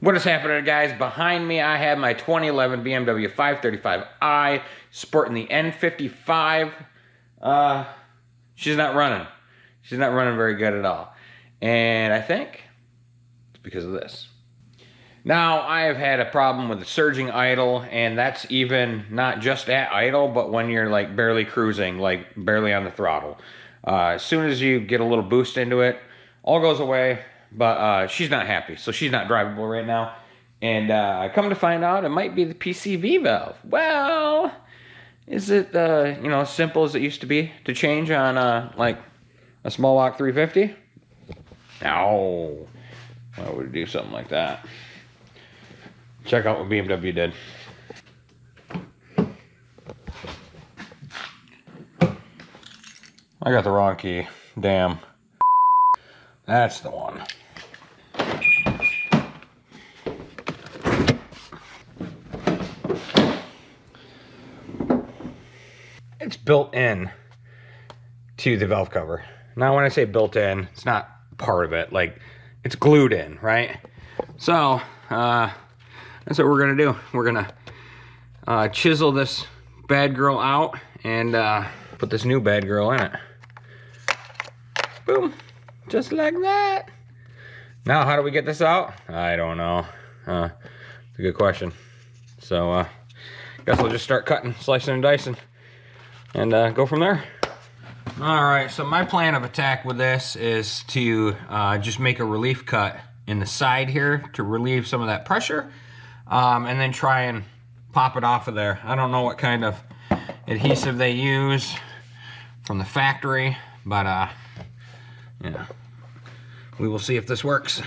What is happening, guys? Behind me, I have my 2011 BMW 535i sporting the N55. She's not running. She's not running very good at all. And I think it's because of this. Now, I have had a problem with the surging idle, and that's even not just at idle, but when you're like barely cruising, like barely on the throttle. As soon as you get a little boost into it, all goes away, but she's not happy, so she's not drivable right now. And I come to find out it might be the PCV valve. Well, is it you know, as simple as it used to be to change on like a small block 350? No, why would it do something like that? Check out what BMW did. I got the wrong key. Damn. That's the one. It's built in to the valve cover. Now when I say built in, it's not part of it. Like, it's glued in, right? So, that's what we're gonna do. We're gonna chisel this bad girl out and put this new bad girl in it. Boom, just like that. Now, how do we get this out? I don't know. It's a good question. So, guess we'll just start cutting, slicing and dicing, and go from there. All right, so my plan of attack with this is to just make a relief cut in the side here to relieve some of that pressure. And then try and pop it off of there. I don't know what kind of adhesive they use from the factory, but yeah, we will see if this works.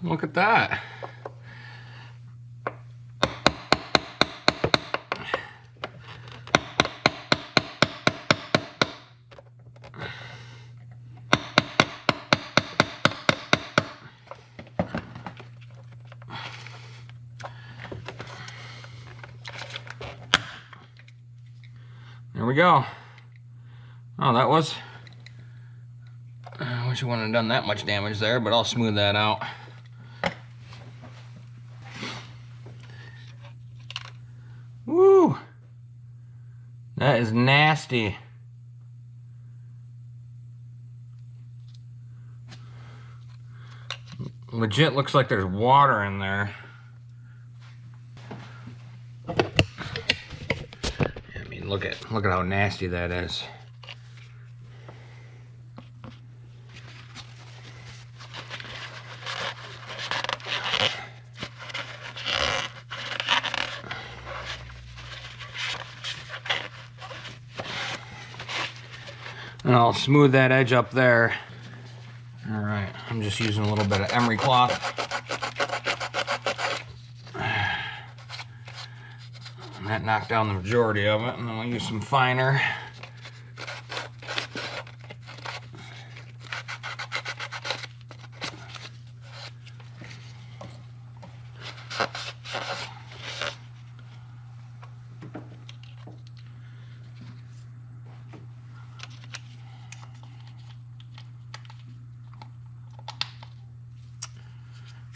Look at that. There we go. Oh, that was... I wish I wouldn't have done that much damage there, but I'll smooth that out. Woo! That is nasty. Legit looks like there's water in there. I mean, look at how nasty that is. And I'll smooth that edge up there. All right, I'm just using a little bit of emery cloth. And that knocked down the majority of it, and then I'll use some finer.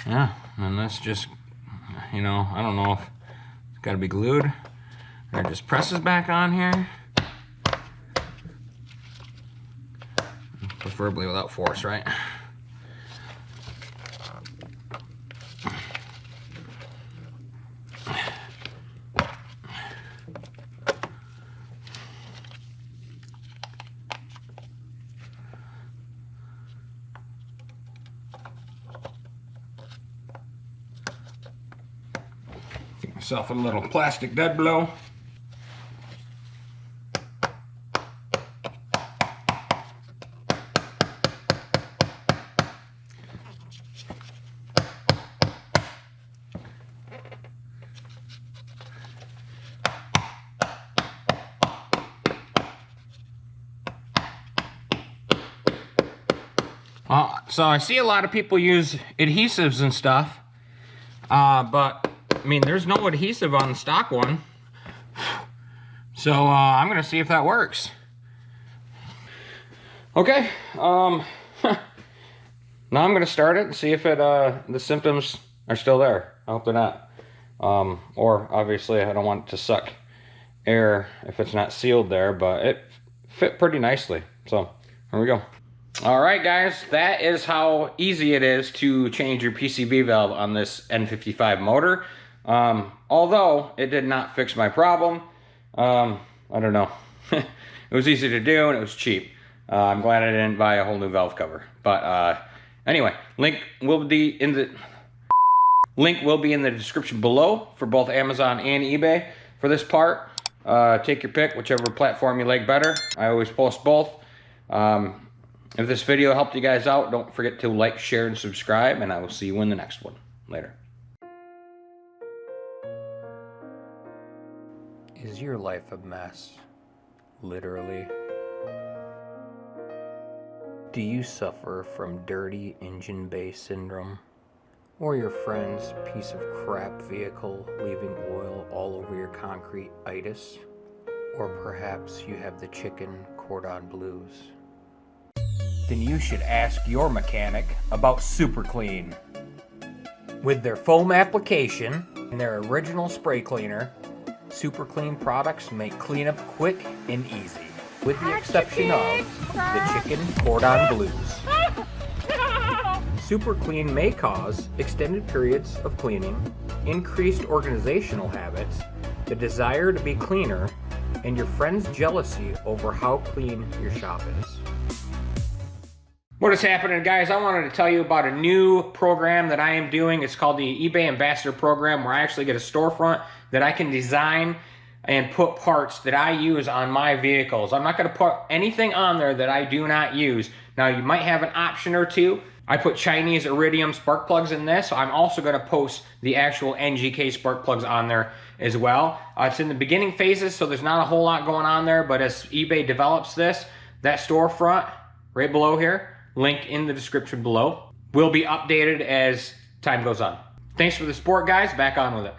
Yeah, and this just, you know, I don't know if it's got to be glued or it just presses back on here. Preferably without force, right? myself a little plastic dead blow. So I see a lot of people use adhesives and stuff, but I mean, there's no adhesive on the stock one. So I'm gonna see if that works. Okay, now I'm gonna start it and see if the symptoms are still there. I hope they're not. Or obviously I don't want it to suck air if it's not sealed there, but it fit pretty nicely. So here we go. All right, guys, that is how easy it is to change your PCV valve on this N55 motor. Although it did not fix my problem. I don't know. It was easy to do and it was cheap. I'm glad I didn't buy a whole new valve cover. But anyway, link will be in the description below for both Amazon and eBay for this part. Take your pick, whichever platform you like better. I always post both. If this video helped you guys out, don't forget to like, share, and subscribe, and I will see you in the next one. Later. Is your life a mess? Literally. Do you suffer from dirty engine bay syndrome? Or your friend's piece of crap vehicle leaving oil all over your concrete-itis? Or perhaps you have the chicken cordon blues? Then you should ask your mechanic about Super Clean. With their foam application and their original spray cleaner, Super Clean products make cleanup quick and easy, with the exception of the chicken cordon blues. Super Clean may cause extended periods of cleaning, increased organizational habits, the desire to be cleaner, and your friend's jealousy over how clean your shop is. What is happening, guys? I wanted to tell you about a new program that I am doing. It's called the eBay Ambassador Program, where I actually get a storefront that I can design and put parts that I use on my vehicles. I'm not going to put anything on there that I do not use. Now, you might have an option or two. I put Chinese Iridium spark plugs in this, so I'm also going to post the actual NGK spark plugs on there as well. It's in the beginning phases, so there's not a whole lot going on there, but as eBay develops this, that storefront right below here, link in the description below, will be updated as time goes on. Thanks for the support, guys. Back on with it.